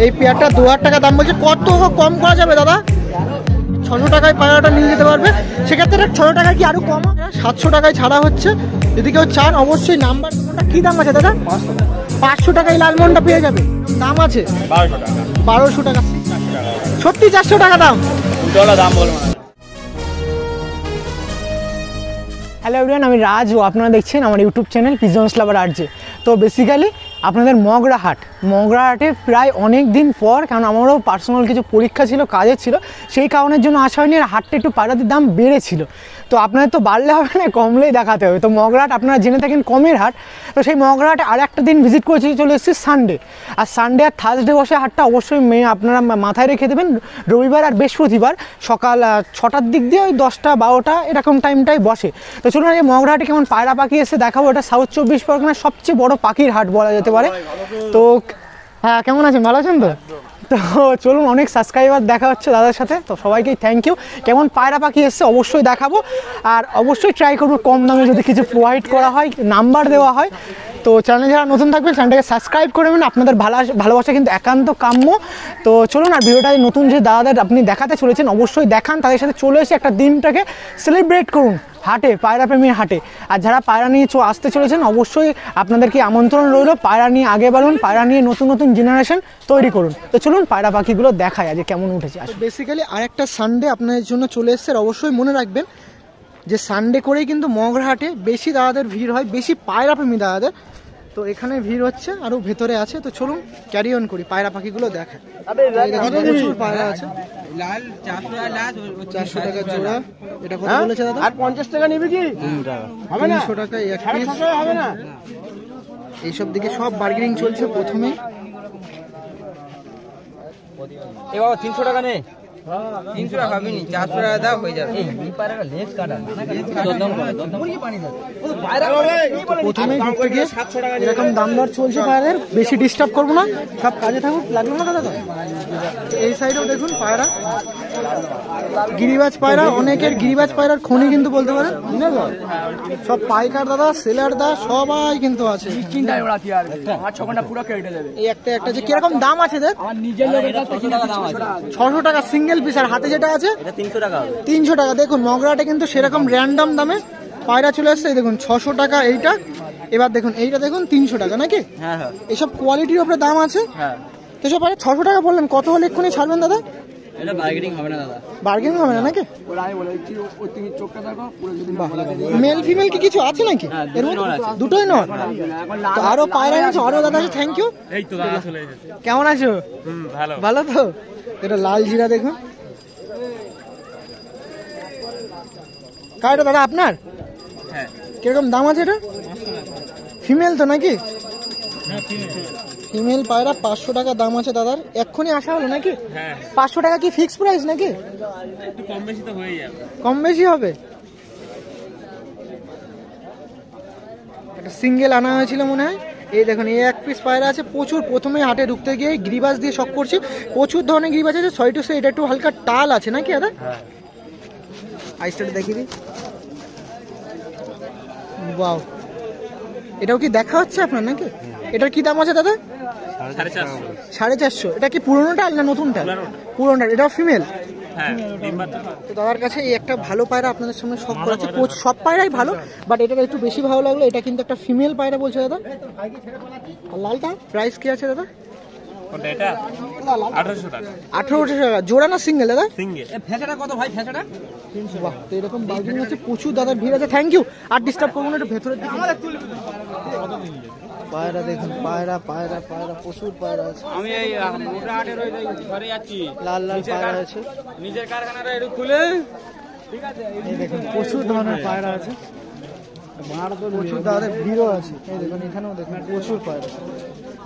এই পেয়ারটা 2000 টাকা দাম বলছে। কত কম করা যাবে দাদা? 600 টাকায় পায়রাটা নিয়ে যেতে পারবে। সেক্ষেত্রে 600 টাকা কি আরো কম? 700 টাকায় ছাড়া হচ্ছে। যদি কেউ চান অবশ্যই নাম্বার। কি দাম আছে দাদা? 500 টাকায় লালমনটা পেয়ে যাবে। দাম আছে 1200 টাকা। সত্যি 400 টাকা দাম? দাম বলবো না। হ্যালো এভরিওয়ান, আমি রাজ ও আপনারা দেখছেন আমার ইউটিউব চ্যানেল পিজনস লাভার আরজে। তো বেসিক্যালি আপনাদের মগরা হাটে প্রায় অনেক দিন পর, কারণ আমারও পার্সোনাল কিছু পরীক্ষা ছিল, কাজের ছিল, সেই কারণের জন্য আসা হয়নি। আর হাটটা একটু পায়রাদের দাম বেড়েছিল। তো আপনাদের তো বাড়লে হবে না, কমলেই দেখাতে হবে। তো মগরা হাট আপনারা জেনে থাকেন কমের হাট। তো সেই মগরা হাটে আর একটা দিন ভিজিট করেছি, চলে এসেছি সানডে। আর সানডে আর থার্সডে বসে হাটটা, অবশ্যই আপনারা মাথায় রেখে দেবেন। রবিবার আর বৃহস্পতিবার সকাল 6টার দিক দিয়ে ওই 10টা 12টা এরকম টাইমটাই বসে। তো চলুন এই মগরা হাটে কেমন পায়রা পাখি এসে দেখাবো। এটা সাউথ 24 পরগনার সবচেয়ে বড় পাখির হাট বলা যেতে পারে। তো হ্যাঁ, কেমন আছেন? ভালো আছেন তো? তো চলুন, অনেক সাবস্ক্রাইবার দেখা হচ্ছে দাদার সাথে, তো সবাইকেই থ্যাংক ইউ। কেমন পায়রা পাখি এসছে অবশ্যই দেখাবো। আর অবশ্যই ট্রাই করবো কম দামে যদি কিছু প্রোভাইড করা হয়, নাম্বার দেওয়া হয়। তো চ্যানেলে যারা নতুন থাকবেন চ্যানেলটাকে সাবস্ক্রাইব করে নেবেন। আপনাদের ভালোবাসা কিন্তু একান্ত কাম্য। তো চলুন, আর ভিডিওটা নতুন যে দাদাদের আপনি দেখাতে চলেছেন অবশ্যই দেখান, তাদের সাথে চলে এসে একটা দিনটাকে সেলিব্রেট করুন হাটে, পায়রা প্রেমীর হাটে। আর যারা পায়রা নিয়ে আসতে চলেছেন অবশ্যই আপনাদেরকে আমন্ত্রণ রইল। পায়রা নিয়ে আগে বাড়ুন, পায়রা নিয়ে নতুন নতুন জেনারেশন তৈরি করুন। তো চলুন পায়রা পাখিগুলো দেখায় আজ কেমন উঠেছে। বেসিক্যালি আরেকটা সানডে আপনাদের জন্য চলে এসছে। অবশ্যই মনে রাখবেন যে সানডে করেই কিন্তু মগরা হাটে বেশি দাদাদের ভিড় হয়, বেশি পায়রা প্রেমী দাদাদের। তো এখানে ভিড় হচ্ছে, আরো ভেতরে আছে। তো চলুন ক্যারি অন করি, পায়রা পাখিগুলো দেখায়। প্রচুর পায়রা আছে। 400 টাকা জোড়া। এটা কত বলেছে দাদা? আর 50 টাকা নিবি কি? 300 টাকা এক পিস। হবে না। এইসব দিকে সব বার্গেনিং চলছে প্রথমেই। এ বাবা 300 টাকা নে। 300 টাকা হবে নি, 400 টাকা দাও হয়ে যাবে। এই পায়রাটা লেজ কাটা না, দরদাম করে, দরদাম মুরগি পানি দাও। পায়রা প্রথমেই ঢুকতে গিয়ে এরকম দাম দর চলছে পায়রার। বেশি ডিস্টার্ব করবো না, সব কাজে থাকুক। লাগলো না দাদা? তো এই সাইডেও দেখুন পায়রা, গিরিবাজ পায়রা। অনেকের গিরিবাজ পায়রার খনি কিন্তু বলতে পারেন। সব পাইকার দাদা, সেলার দা সবাই কিন্তু আছে। এই একটা যে কিরকম দাম আছে দেখ? 600 টাকা সিঙ্গেল পিস। আর হাতে যেটা আছে 300 টাকা। দেখুন মগরাটা কিন্তু সেরকম র্যান্ডম দামে পায়রা চলে আসছে। দেখুন 600 টাকা এইটা। এবার দেখুন এইটা দেখুন 300 টাকা নাকি? এসব কোয়ালিটির উপরে দাম আছে। তো সব 600 টাকা বললেন, কত হলে এক্ষুনি ছাড়বেন দাদা? এটা বার্গেনিং হবে না দাদা। বার্গেনিং হবে না নাকি? মেল ফিমেল কি কিছু আছে নাকি? দুটোই নয়। তো আরো পায়রা আছে, আরো দাদা আছে। Thank you. এই তো দাদা চলে এসেছে। কেমন আছো? ভালো। ভালো তো? এটা লাল জিরা দেখুন। কারটা দাদা আপনার? হ্যাঁ। কিরকম দাম আছে এটা? ফিমেল তো নাকি? ফিমেল পায়রা 500 টাকা দাম আছে দাদার। এক্ষুনি আসা হলো নাকি? 500 টাকা কি ফিক্স প্রাইস নাকি? একটু কম বেশি তো হয়ে যাবে। কম বেশি হবে। একটা সিঙ্গেল আনা হয়েছিল মনে হয়। এই দেখুন এই এক পিস পায়রা আছে। প্রচুর প্রথমে হাটে ঢুকতে গিয়ে গিরিবাজ দিয়ে শখ করছি। প্রচুর ধরনের গিরিবাজ আছে। সরি টু সে এটা একটু হালকা টাল আছে নাকি দাদা? আইসটা দেখিয়ে দিই। ওয়াও, এটাও কি দেখা হচ্ছে আপনার নাকি? এটার কি দাম আছে দাদা? 450। এটা কি পুরোনোটা না নতুনটা? পুরোনোটা। এটাও ফিমেল। তো দাদার কাছে এই একটা ভালো পায়রা আপনাদের সামনে শখ করাচ্ছে। সব পায়রাই ভালো, বাট এটা একটু বেশি ভালো লাগলো। এটা কিন্তু একটা ফিমেল পায়রা বলছে দাদা। আর লালটা প্রাইস কি আছে দাদা? 1800 টাকা জোড়া না সিঙ্গেল দাদা? সিঙ্গেল। ফেসাটা কত ভাই? ফেসাটা 300। বাহ, তো এরকম বার্গেনিং আছে। প্রচুর দাদার ভিড় আছে। Thank you. আর ডিস্টার্ব করবো না, একটু ভেতরের দিকে। পায়রা দেখুন, পায়রা পায়রা পায়রা প্রচুর পায়রা আছে। আমি এই মোটা হাটের ওই ঘরে যাচ্ছি। লাল লাল পায়রা আছে। নিজের কারখানাটা একটু খুলে। ঠিক আছে, এই দেখুন প্রচুর ধরনের পায়রা আছে। প্রচুর দাদাদের ভিড়ও আছে। এই দেখুন এখানেও দেখুন প্রচুর পায়রা।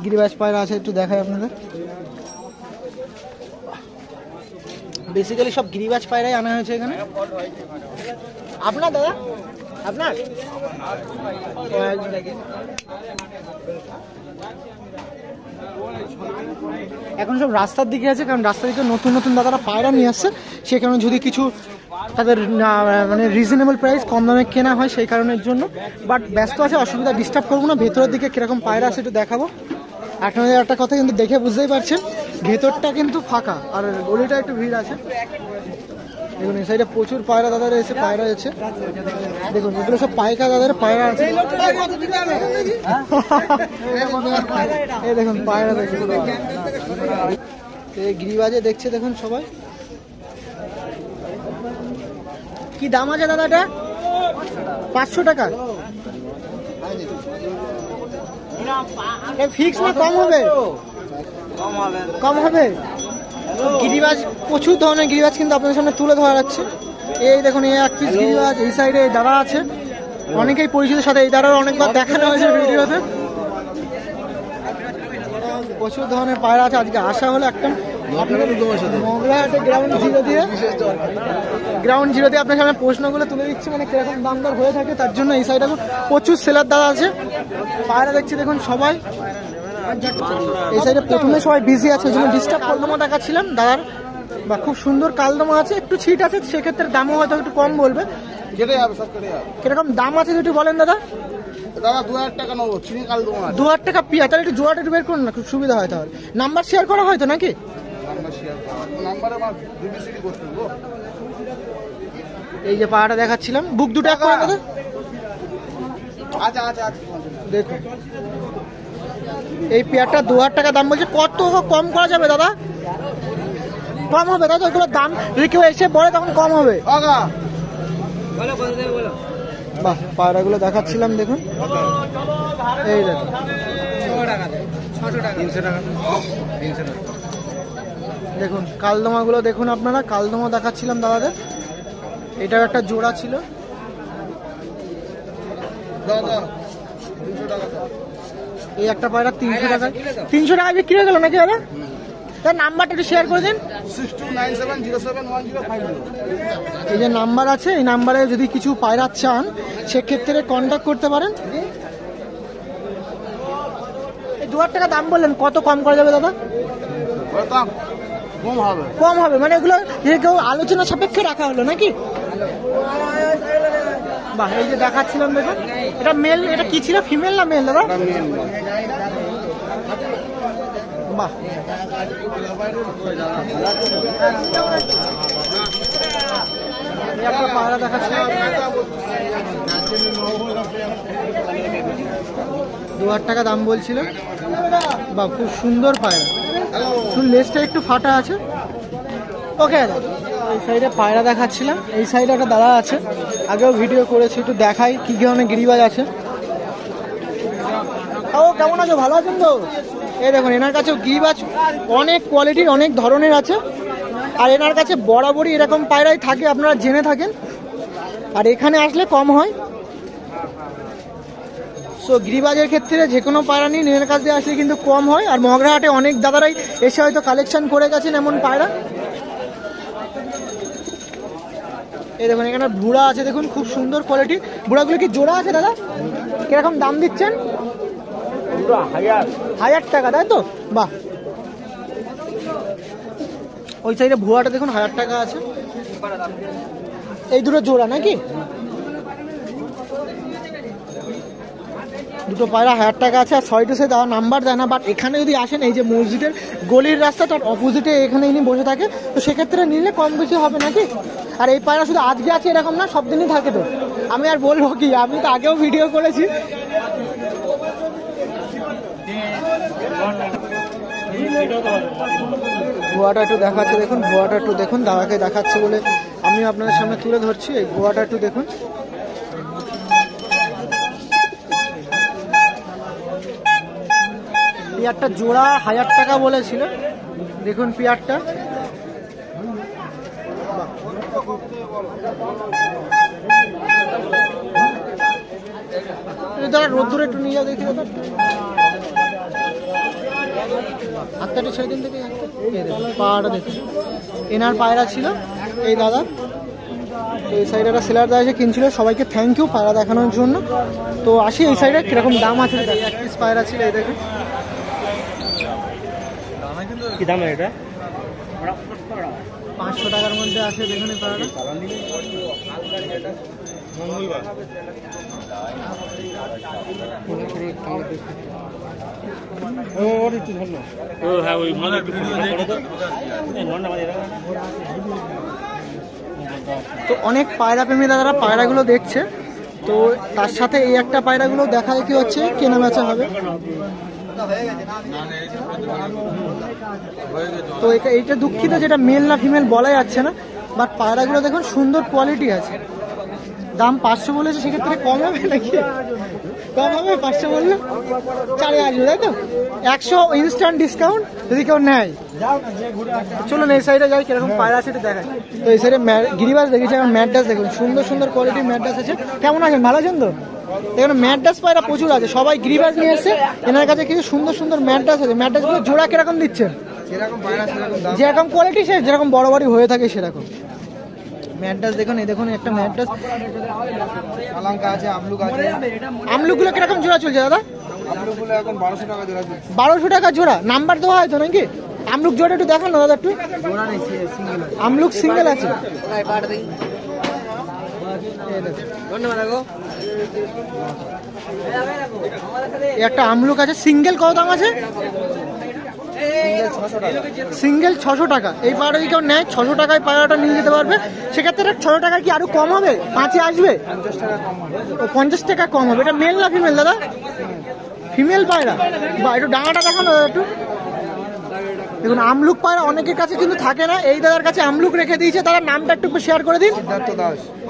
গিরিবাজ পায়রা আছে, একটু দেখাই আপনাদের। বেসিক্যালি সব গিরিবাজ পায়রাই আনা হয়েছে এখানে। আপনার দাদা? আপনার এখন সব রাস্তার দিকে আছে, কারণ রাস্তার দিকে নতুন নতুন দাদারা পায়রা নিয়ে আসছে। সে কারণে যদি কিছু তাদের মানে রিজনেবল প্রাইস, কম দামে কেনা হয় সেই কারণের জন্য। বাট ব্যস্ত আছে, অসুবিধা, ডিস্টার্ব করবো না। ভেতরের দিকে কিরকম পায়রা আছে একটু দেখাবো। আপনাদের একটা কথা কিন্তু দেখে বুঝতেই পারছেন, ভেতরটা কিন্তু ফাঁকা আর গলিটা একটু ভিড় আছে। দেখুন এই সাইডে প্রচুর পায়রা দাদা রয়েছে, পায়রা রয়েছে। দেখুন এগুলো সব পায়কা দাদার পায়রা আছে। এই দেখুন পায়রা দেখুন, এই গিরিবাজে দেখছে দেখুন সবাই। কি দাম আছে দাদা এটা? 500 টাকা। ফিক্স না কম হবে? কম হবে। গিরিবাজ প্রচুর ধরনের গিরিবাজ কিন্তু আপনাদের সামনে তুলে ধরা যাচ্ছে। এই দেখুন এই এক পিস গিরিবাজ, এই সাইডে দাদা আছে, অনেকেই পরিচিতের সাথে এই দাদার অনেকবার দেখানো হয়েছে ভিডিওতে। প্রচুর ধরনের পায়রা আছে। আজকে আসা হলো একটা মগরাহাটে গ্রাউন্ড জিরো দিয়ে আপনার সামনে প্রশ্নগুলো তুলে দিচ্ছি, মানে কিরকম দাম দর হয়ে থাকে তার জন্য। এই সাইডে প্রচুর সেলার দাদা আছে, পায়রা দেখছি দেখুন সবাই। এই সাইডে প্রথমে সবাই বিজি আছে, ওই জন্য ডিস্টার্ব কালদমা দেখাচ্ছিলাম দাদার। বা খুব সুন্দর কালদমা আছে, একটু ছিট আছে, সেক্ষেত্রে দামও হয়তো একটু কম বলবে। কিরকম দাম আছে যদি বলেন দাদা? দাদা 2000 টাকা নেবো, চিনি কালদমা 2000 টাকা পিয়া। তাহলে একটু জোড়াটা একটু বের করুন না, খুব সুবিধা হয়। তাহলে নাম্বার শেয়ার করা হয়তো নাকি? এই যে পাহাড়টা দেখাচ্ছিলাম, বুক দুটো এক করে দাদা। আচ্ছা দেখুন এই পেয়ারটা 2000 টাকা দাম বলছে। কত কম করা যাবে দাদা? কম হবে দাদা, ওইগুলোর দাম যদি কেউ এসে বলে তখন কম হবে। বাহ, পায়রাগুলো দেখাচ্ছিলাম দেখুন। এই দেখুন 300 টাকা। দেখুন কালদমাগুলো দেখুন আপনারা, কালদমা দেখাচ্ছিলাম দাদাদের। এটাও একটা জোড়া ছিল। এই একটা পায়রা 300 টাকা। 300 টাকা বিক্রি হয়ে গেল নাকি দাদা? তার নাম্বারটা একটু শেয়ার করে দিন। 6297071050। এই যে নাম্বার আছে, এই নাম্বারে যদি কিছু পায়রা চান সেক্ষেত্রে কন্ট্যাক্ট করতে পারেন। এই 2000 টাকা দাম বললেন, কত কম করা যাবে দাদা? কম হবে মানে এগুলো কেউ আলোচনা সাপেক্ষে রাখা হলো নাকি? বাহ, এই যে দেখাচ্ছিলাম দেখুন, এটা মেল, এটা কি ছিল, ফিমেল না মেল দাদা? বাহ, পায়রা দেখাচ্ছিলাম 2000 টাকা দাম বলছিল। বাহ, খুব সুন্দর পায়রা, শুধু লেজটা একটু ফাটা আছে। ওকে, এই সাইডে পায়রা দেখাচ্ছিলাম। এই সাইডে একটা দাদা আছে, আগেও ভিডিও করেছি, একটু দেখাই কি ধরনের গিরিবাজ আছে। ও কেমন আছো? ভালো আছেন তো? এই দেখুন এনার কাছেও গিরিবাজ অনেক কোয়ালিটির, অনেক ধরনের আছে। আর এনার কাছে বরাবরই এরকম পায়রাই থাকে, আপনারা জেনে থাকেন। আর এখানে আসলে কম হয়। সো গিরিবাজের ক্ষেত্রে যে কোনো পায়রা নিয়ে এনার কাছ দিয়ে আসলে কিন্তু কম হয়। আর মগরাহাটে অনেক দাদারাই এসে হয়তো কালেকশন করে গেছেন এমন পায়রা। এই দেখুন এখানে বুড়া আছে, দেখুন খুব সুন্দর কোয়ালিটি। বুড়াগুলো কি জোড়া আছে দাদা? কিরকম দাম দিচ্ছেন? 1000 টাকা, তাই তো? বাহ, ওই সাইডে ভুয়াটা দেখুন 1000 টাকা আছে। এই দুটো জোড়া নাকি? দুটো পায়রা 1000 টাকা আছে। আর সরি টু সে দেওয়া নাম্বার দেয় না, বাট এখানে যদি আসেন, এই যে মসজিদের গলির রাস্তা তার অপোজিটে এখানে ইনি বসে থাকে, তো সেক্ষেত্রে নিলে কম বেশি হবে নাকি? আর এই পায়রা শুধু আজকে আছে এরকম না, সব দিনই থাকে। তো আমি আর বলবো কি, আমি তো আগেও ভিডিও করেছি। গোয়াটা একটু দেখাচ্ছে দেখুন, গোয়াটা একটু দেখুন, দাদাকে দেখাচ্ছে বলে আমি আপনাদের সামনে তুলে ধরছি। এই গোয়াটা একটু দেখুন। পেয়ারটা জোড়া 1000 টাকা বলেছিল, দেখুন পেয়ারটা। দাদা রোদ্দুরে একটু নিয়ে যাও দেখি দাদা, হাতটাটি ছেড়ে দিন দেখি। পায়রাটা দেখুন, এনার পায়রা ছিল এই দাদা। এই সাইডে একটা সেলার দাদা এসে কিনছিল। সবাইকে থ্যাংক ইউ পায়রা দেখানোর জন্য। তো আসি এই সাইডে কিরকম দাম আছে। এক পিস পায়রা ছিল, এই দেখুন কি দাম এটা? 500 টাকার মধ্যে আছে দেখুন এই পায়রাটা। তো অনেক পায়রা প্রেমী দাদারা পায়রাগুলো দেখছে, তো তার সাথে এই একটা পায়রাগুলো দেখা দেখি হচ্ছে, কেনা বেচা হবে। তো এইটা দুঃখিত যেটা মেল না ফিমেল বলা যাচ্ছে না, বাট পায়রাগুলো দেখুন সুন্দর কোয়ালিটি আছে। দাম 500 বলেছে, সেক্ষেত্রে কম হবে নাকি? কম হবে 500 বললে 4 আসবে, তাই তো? 100 ইনস্ট্যান্ট ডিসকাউন্ট যদি কেউ নেয়। চলুন এই সাইডে যাই, কিরকম পায়রা আছে একটু দেখাই। তো এই সাইডে গিরিবাস দেখেছি, এখন ম্যাডাস দেখুন, সুন্দর সুন্দর কোয়ালিটির ম্যাডাস আছে। কেমন আছেন, ভালো আছেন তো? এখানে ম্যাডাস পায়রা প্রচুর আছে, সবাই গিরিবাস নিয়ে এসছে। এনার কাছে কিছু সুন্দর সুন্দর ম্যাডাস আছে। ম্যাডাসগুলো জোড়া কিরকম দিচ্ছেন? যেরকম কোয়ালিটি সে যেরকম বড় বড় হয়ে থাকে সেরকম ম্যাডাস দেখুন। এই দেখুন একটা ম্যাডাস আছে। আমলুকগুলো কিরকম জোড়া চলছে দাদা? আমলুকগুলো এখন 1200 টাকা জোড়া চলছে। 1200 টাকা জোড়া। নাম্বার দেওয়া হয় তো নাকি? আমলুক জোড়া একটু দেখান না দাদা একটু। জোড়া নেই, সিঙ্গেল আছে। আমলুক সিঙ্গেল আছে। একটা আমলুক আছে সিঙ্গেল, কত দাম আছে? সিঙ্গেল 600 টাকা। এই পায়রা যদি কেউ নেয় 600 টাকায় পায়রাটা নিয়ে যেতে পারবে। সেক্ষেত্রে 600 টাকা কি আরো কম হবে? 5-এ আসবে? 50 টাকা কম হবে। এটা মেল না ফিমেল দাদা? ফিমেল পায়রা। বা একটু ডাঙাটা দেখানো দাদা একটু। দেখুন আমলুক পায়রা অনেকের কাছে কিন্তু থাকে না, এই দাদার কাছে আমলুক রেখে দিয়েছে। তারা নামটা একটু শেয়ার করে দিন।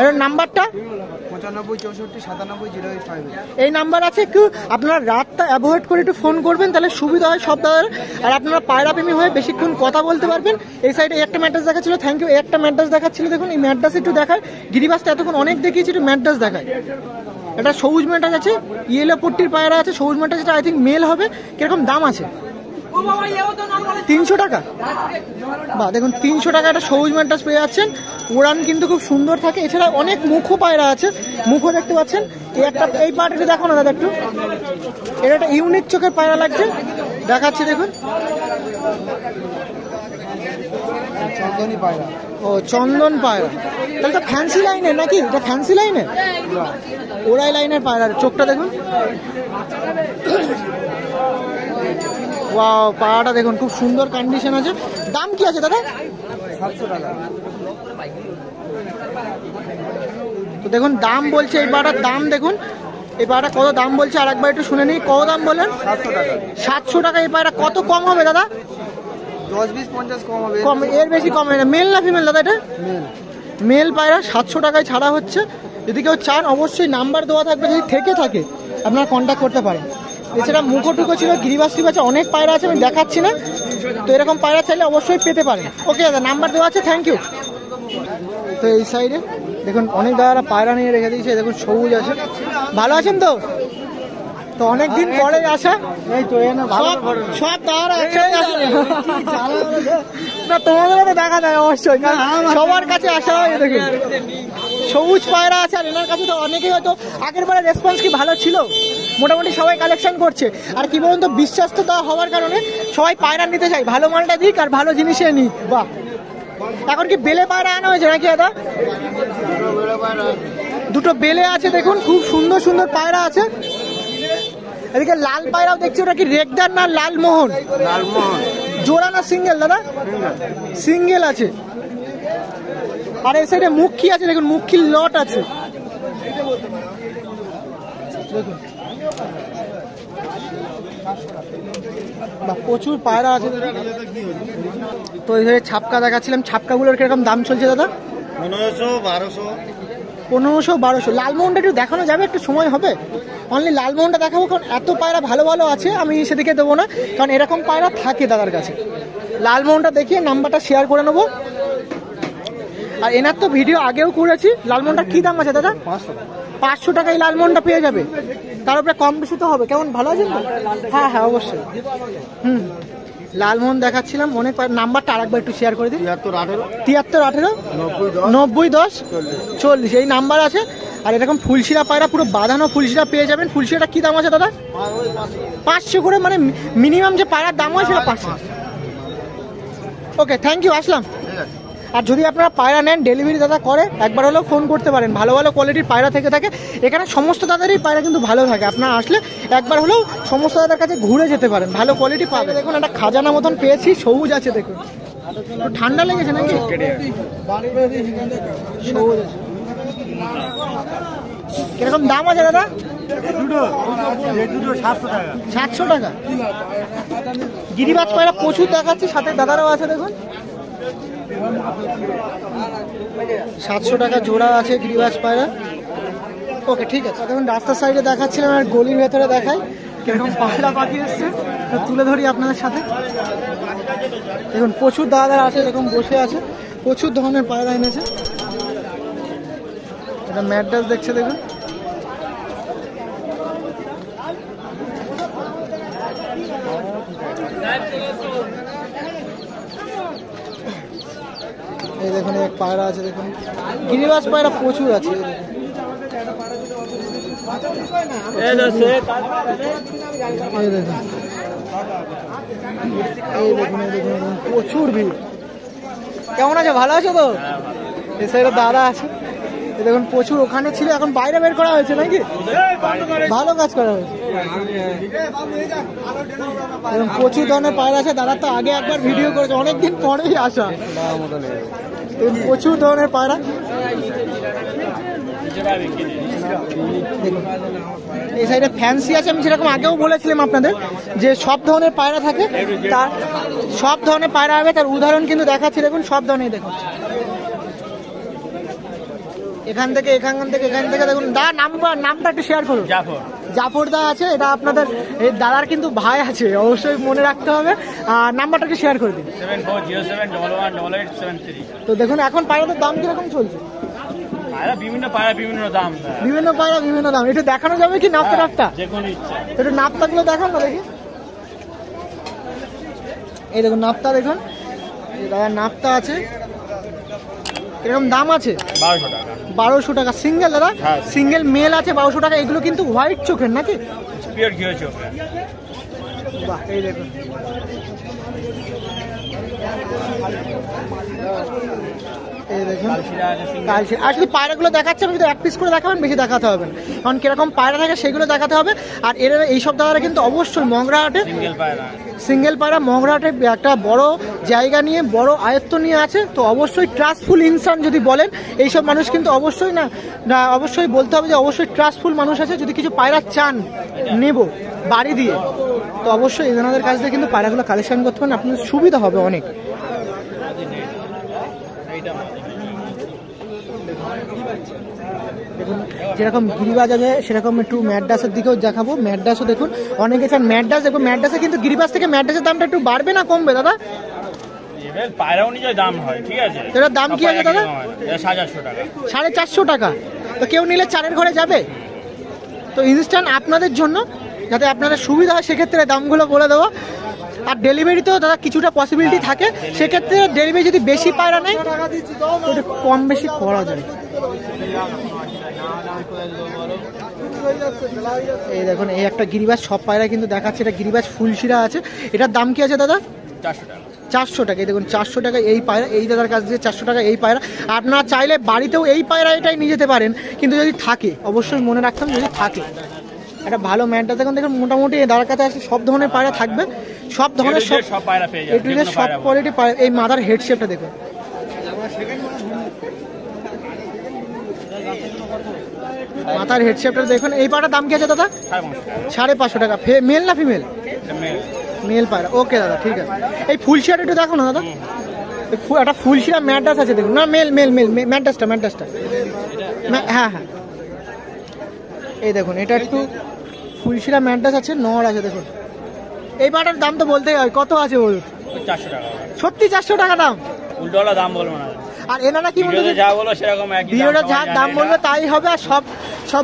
এর নাম্বারটা 95 64 97 085। এই নাম্বার আছে, একটু আপনারা রাতটা অ্যাভয়েড করে একটু ফোন করবেন, তাহলে সুবিধা হয় সব দাদার। আর আপনারা পায়রা প্রেমী হয়ে বেশিক্ষণ কথা বলতে পারবেন। এই সাইডে একটা ম্যাড্রাস দেখাচ্ছিল, থ্যাংক ইউ। একটা ম্যাড্রাস দেখাচ্ছিল, দেখুন এই ম্যাড্রাস একটু দেখায়। গিরিবাসটা এতক্ষণ অনেক দেখিয়েছি, একটু ম্যাড্রাস দেখায়। একটা সবুজ ম্যাড্রাস আছে, ইয়েলো পট্টির পায়রা আছে। সবুজ ম্যাড্রাস যেটা আই থিঙ্ক মেল হবে। কিরকম দাম আছে? 300 টাকা। বা দেখুন 300 টাকা একটা সবুজ ম্যাড্রাস পেয়ে যাচ্ছেন। উড়ান কিন্তু খুব সুন্দর থাকে। এছাড়া অনেক মুখো পায়রা আছে, মুখো দেখতে পাচ্ছেন। এই একটা এই পায়রাটা দেখো না দাদা একটু। এটা একটা ইউনিক চোখের পায়রা লাগছে, দেখাচ্ছি দেখুন। চন্দনী পায়রা। ও চন্দন পায়রা, তাহলে তো ফ্যান্সি লাইনের নাকি? এটা ফ্যান্সি লাইনের, ওরাই লাইনের পায়রা। চোখটা দেখুন। ওয়াও, পায়রাটা দেখুন খুব সুন্দর কন্ডিশন আছে। দাম কি আছে দাদা? 700 টাকা। তো দেখুন দাম বলছে এই পায়রাটার দাম দেখুন। এই পায়রাটা কত দাম বলছে আর একবার একটু শুনে নিই। কত দাম বলেন? 700 টাকা। 700 টাকা। এই পায়রা কত কম হবে দাদা? 10 20 50 কম হবে। কম, এর বেশি কম হবে না। মেল না ফিমেল দাদা এটা? মেল। মেল পায়রা 700 টাকায় ছাড়া হচ্ছে। যদি কেউ চান অবশ্যই নাম্বার দেওয়া থাকবে, যদি থেকে থাকে আপনারা কন্ট্যাক্ট করতে পারেন। এছাড়া মুখোটুকো ছিল, গিরিবাস টিবাস অনেক পায়রা আছে, আমি দেখাচ্ছি না। তো এরকম পায়রা চাইলে অবশ্যই পেতে পারেন। ওকে দাদা, নাম্বার দেওয়া আছে, থ্যাংক ইউ। তো এই সাইডে দেখুন অনেক দাদারা পায়রা নিয়ে রেখে দিয়েছে। দেখুন সবুজ আছে। ভালো আছেন তো? তো অনেকদিন পরে আসা। এই তো এনে সব দাদারা একসাথে আসে না, তোমাদেরও তো দেখা যায় অবশ্যই, কারণ সবার কাছে আসা হয়। দেখুন সবুজ পায়রা আছে। আর এনার কাছে তো অনেকেই হয়তো আগের বারে রেসপন্স কি ভালো ছিল, মোটামুটি সবাই কালেকশন করছে। আর কি বলুন তো, বিশ্বাস তো দেওয়া হওয়ার কারণে সবাই পায়রা নিতে চাই, ভালো মালটা দিক আর ভালো জিনিসে নিক। বাহ, এখন কি বেলে পায়রা আনা হয়েছে নাকি দাদা? দুটো বেলে আছে দেখুন, খুব সুন্দর সুন্দর পায়রা আছে। এদিকে লাল পায়রাও দেখছি, ওটা কি রেগদার না লালমোহন? লালমোহন। জোড়া না সিঙ্গেল দাদা? সিঙ্গেল আছে। আর এই সাইডে মুখী আছে, দেখুন মুখীর লট আছে। দেখুন প্রচুর পায়রা আছে। তো এই ছাপকা দেখাচ্ছিলাম, ছাপকাগুলোর কিরকম দাম চলছে দাদা? 1500 1200। 1500 1200। লালমোহনটা একটু দেখানো যাবে? একটু সময় হবে? অনলি লালমোহনটা দেখাবো, কারণ এত পায়রা ভালো ভালো আছে, আমি সেদিকে দেবো না, কারণ এরকম পায়রা থাকে দাদার কাছে। লালমোহনটা দেখিয়ে নাম্বারটা শেয়ার করে নেবো। আর এনার তো ভিডিও আগেও করেছি। লালমোহনটা কি দাম আছে দাদা? 500 টাকায় লালমোহনটা পেয়ে যাবে। তার উপরে কম বেশি তো হবে। কেমন, ভালো আছেন তো? হ্যাঁ হ্যাঁ অবশ্যই। লালমোহন দেখাচ্ছিলাম অনেক। নাম্বারটা আরেকবার একটু শেয়ার করে দিন। 73 18 90 10 40, এই নাম্বার আছে। আর এরকম ফুলশিরা পায়রা পুরো বাঁধানো ফুলশিরা পেয়ে যাবেন। ফুলশিরাটা কি দাম আছে দাদা? 500 করে, মানে মিনিমাম যে পায়রার দাম হয় সেটা 500। ওকে, থ্যাংক ইউ, আসলাম। আর যদি আপনারা পায়রা নেন, ডেলিভারি দাদা করে, একবার হলেও ফোন করতে পারেন। ভালো ভালো কোয়ালিটির পায়রা থেকে থাকে, এখানে সমস্ত দাদারই পায়রা কিন্তু ভালো থাকে। আপনারা আসলে একবার হলেও সমস্ত দাদার কাছে ঘুরে যেতে পারেন, ভালো কোয়ালিটি পাবে। দেখুন একটা খাজানা মতন পেয়েছি, সবুজ আছে দেখুন। একটু ঠান্ডা লেগেছে নাকি? সবুজ আছে। কিরকম দাম আছে দাদা? 700 টাকা। গিরিবাজ পায়রা প্রচুর দেখাচ্ছি, সাথে দাদারাও আছে দেখুন। 700 টাকা জোড়া আছে গিরিবাজ পায়রা। ওকে, ঠিক আছে। দেখুন রাস্তার সাইডে দেখাচ্ছিলাম, আর গলির ভেতরে দেখাই কিরকম পায়রা পাখি এসছে, তুলে ধরি আপনাদের সাথে। দেখুন প্রচুর দাদারা আছে, এরকম বসে আছে, প্রচুর ধরনের পায়রা এনেছে। এটা ম্যাড্রাস দেখছে দেখুন। এই দেখুন এক পায়রা আছে দেখুন, গিরিবাজ পায়রা প্রচুর আছে। এই দেখুন প্রচুর ভিড়। কেমন আছে? ভালো আছে তো? এই সাইডে দাদা আছে, এই দেখুন প্রচুর। ওখানে ছিল, এখন বাইরে বের করা হয়েছে নাকি? ভালো কাজ করা হয়েছে। এরকম প্রচুর ধরনের পায়রা আছে। দাদা তো আগে একবার ভিডিও করেছে, অনেকদিন পরেই আসা। প্রচুর ধরনের পায়রা। এই সাইডে ফ্যান্সি আছে। আমি যেরকম আগেও বলেছিলাম আপনাদের যে সব ধরনের পায়রা থাকে, তার সব ধরনের পায়রা হবে, তার উদাহরণ কিন্তু দেখাচ্ছি দেখুন। সব ধরনের দেখুন, এখান থেকে দেখুন। দা নামটা একটু শেয়ার করুন। জাফর দা আছে, এটা আপনাদের এই দাদার কিন্তু ভাই আছে, অবশ্যই মনে রাখতে হবে। আর নাম্বারটা একটু শেয়ার করে দিন। 7407118873। তো দেখুন এখন পায়রাদের দাম কিরকম চলছে? বিভিন্ন পায়রা বিভিন্ন দাম। বিভিন্ন পায়রা বিভিন্ন দাম। একটু দেখানো যাবে কি নাপটা? একটু নাপটাগুলো দেখান না দেখি। এই দেখুন নাপটা দেখুন, দাদার নাপটা আছে। এরকম দাম আছে 1200 টাকা সিঙ্গেল দাদা। সিঙ্গেল মেল আছে 1200 টাকা। এগুলো কিন্তু হোয়াইট চোখের নাকি? পিওর ঘিও চোখের। বাহ, এই দেখুন। এই দেখুন কালশিরা। আর শুধু পায়রাগুলো দেখাচ্ছে, আমি যদি এক পিস করে দেখাবেন বেশি দেখাতে হবে না, কারণ কিরকম পায়রা থাকে সেগুলো দেখাতে হবে। আর এর এইসব দাদারা কিন্তু অবশ্যই মগরাহাটে সিঙ্গেল পায়রা মগরাহাটে একটা বড় জায়গা নিয়ে, বড় আয়ত্ত নিয়ে আছে। তো অবশ্যই ট্রাস্টফুল ইনসান যদি বলেন, এইসব মানুষ কিন্তু অবশ্যই না অবশ্যই বলতে হবে যে অবশ্যই ট্রাস্টফুল মানুষ আছে। যদি কিছু পায়রা চান নেব বাড়ি দিয়ে, তো অবশ্যই এনাদের কাছ থেকে কিন্তু পায়রাগুলো কালেকশন করতে পারেন, আপনার সুবিধা হবে অনেক। দেখুন যেরকম গিরিবাজ আছে সেরকম একটু ম্যাড্রাসের দিকেও দেখাবো। ম্যাড্রাসও দেখুন, অনেকে চান ম্যাড্রাস দেখবো। ম্যাড্রাসে কিন্তু গিরিবাজ থেকে ম্যাড্রাসের দামটা একটু বাড়বে না কমবে দাদা? পায়রা অনুযায়ী দাম হয়, ঠিক আছে। এটার দাম কি আছে দাদা? 450 টাকা। 450 টাকা। তো কেউ নিলে চারের ঘরে যাবে। তো ইনস্ট্যান্ট আপনাদের জন্য, যাতে আপনাদের সুবিধা হয়, সেক্ষেত্রে দামগুলো বলে দেবো। আর ডেলিভারিতেও দাদা কিছুটা পসিবিলিটি থাকে, সেক্ষেত্রে ডেলিভারি যদি বেশি পায়রা নেয় ওটা কম বেশি করা যায়। এই দেখুন এই একটা গিরিবাজ, সব পায়রা কিন্তু দেখাচ্ছে। এটা গিরিবাজ ফুলশিরা আছে। এটার দাম কি আছে দাদা? 400 টাকা। 400 টাকা। এই দেখুন 400 টাকা এই পায়রা, এই দাদার কাছ থেকে 400 টাকা এই পায়রা। আপনারা চাইলে বাড়িতেও এই পায়রা এটাই নিয়ে যেতে পারেন, কিন্তু যদি থাকে অবশ্যই মনে রাখতে হবে যদি থাকে। একটা ভালো ম্যানটা দেখুন, দেখুন মোটামুটি দাদার কাছে আসলে সব ধরনের পায়রা থাকবে, সব ধরনের সব পায়রা পেয়ে যাবেন, সব কোয়ালিটি পায়রা। এই মাদার হেড শেপটা দেখুন, মাথার হেড শেপটা দেখুন। এই পায়রার দাম কি আছে দাদা? 550 টাকা। মেল না ফিমেল? মেল পায়রা। ওকে দাদা, ঠিক আছে। এই ফুলশিরাটা একটু দেখো না দাদা, একটা ফুলশিরা ম্যাড্রাস আছে দেখুন। না মেল মেল মেল ম্যাড্রাসটা হ্যাঁ হ্যাঁ, এই দেখুন এটা একটু ফুলশিরা ম্যাড্রাস আছে, নর আছে দেখুন। এই পাটার দাম তো বলতেই হয়, কত আছে বলুন? 400 টাকা। সত্যি 400 টাকা দাম? উল্টোলা দাম বলবো না। আর এনারা কি বলবে? যা বলো সেরকম একই দাম, ভিডিওটা যা দাম বলবে তাই হবে। আর সব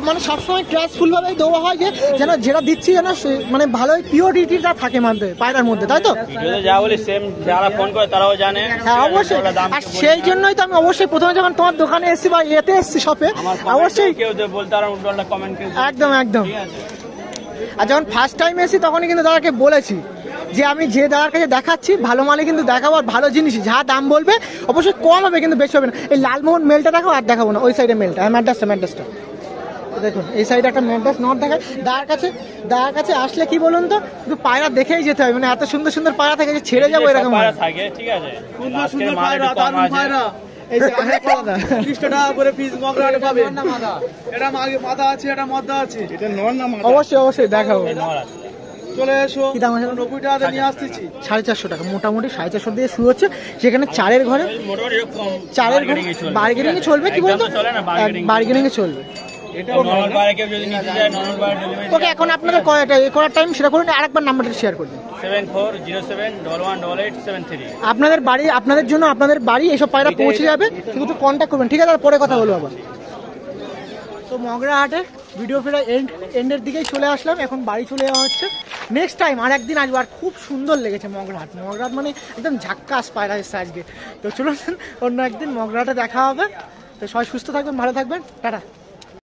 মানে সবসময় ট্রাস্টফুল ভাবেই দেওয়া হয়, যে যেন যেটা দিচ্ছি যেন মানে ভালোই পিওরিটিটা থাকে মধ্যে পায়রার মধ্যে, তাই তো? ভিডিওতে যা বলি সেম যারা ফোন করে তারাও জানে। হ্যাঁ অবশ্যই। আর সেই জন্যই তো আমি অবশ্যই প্রথমে যখন তোমার দোকানে এসেছি বা এতে এসেছি শপে, অবশ্যই কেউ বলতে আর উল্টোলা কমেন্ট একদম। আর যখন ফার্স্ট টাইম এসেছি তখনই কিন্তু দাদাকে বলেছি যে আমি যে দাদার কাছে দেখাচ্ছি ভালো মালে কিন্তু দেখাবো, আর ভালো জিনিস যা দাম বলবে অবশ্যই কম হবে কিন্তু বেশি হবে না। এই লালমোহন মেলটা দেখাবো, আর দেখাবো না ওই সাইডে মেলটা, হ্যাঁ ম্যাড্রাসটা দেখুন, এই সাইডে একটা ম্যাড্রাস নট দেখায়। দাদার কাছে আসলে কি বলুন তো, শুধু পায়রা দেখেই যেতে হবে, মানে এত সুন্দর সুন্দর পায়রা থাকে যে ছেড়ে যাবো এরকম পায়রা থাকে, ঠিক আছে। আজকের মাল একটু কম আছে। এই যে আরেকটা দাদা 30 টাকা করে পিস মগরাটে পাবে। এটা মাথা আছে, এটা মদ্দা আছে। এটা নর না মাথা? অবশ্যই দেখাবো। এই নর আছে। চলে এসো। কি দাম আছে? 90 টাকা নিয়ে আসতেছি। 450 টাকা, মোটামুটি 450 দিয়ে শুরু হচ্ছে। সেখানে চারের ঘরে মোটামুটি এরকম চারের ঘরে bargaining এ চলবে। বার্গেনিং এ চলবে, কি বলতো একদম তো চলে না, bargaining। বার্গেনিং এ চলবে। নর্মাল পায়রা কেউ যদি নিতে চায়, নর্মাল পায়রা ডেলিভারি ওকে, এখন আপনাদের করার টাইম সেটা করুন, আরেকবার নাম্বারটা শেয়ার করবেন। 7407111873। আপনাদের জন্য আপনাদের বাড়ি এসব পায়রা পৌঁছে যাবে, শুধু একটু কন্ট্যাক্ট করবেন, ঠিক আছে? পরে কথা বলবো আবার। তো মগরা হাটে ভিডিও ফেরা এন্ডের দিকেই চলে আসলাম, এখন বাড়ি চলে যাওয়া হচ্ছে। নেক্সট টাইম আর একদিন আসবো, আর খুব সুন্দর লেগেছে মগরা হাট মানে একদম ঝাক্কাস পায়রা এসছে আজকে। তো চলুন অন্য একদিন মগরা হাটে দেখা হবে। তো সবাই সুস্থ থাকবেন, ভালো থাকবেন, টাটা।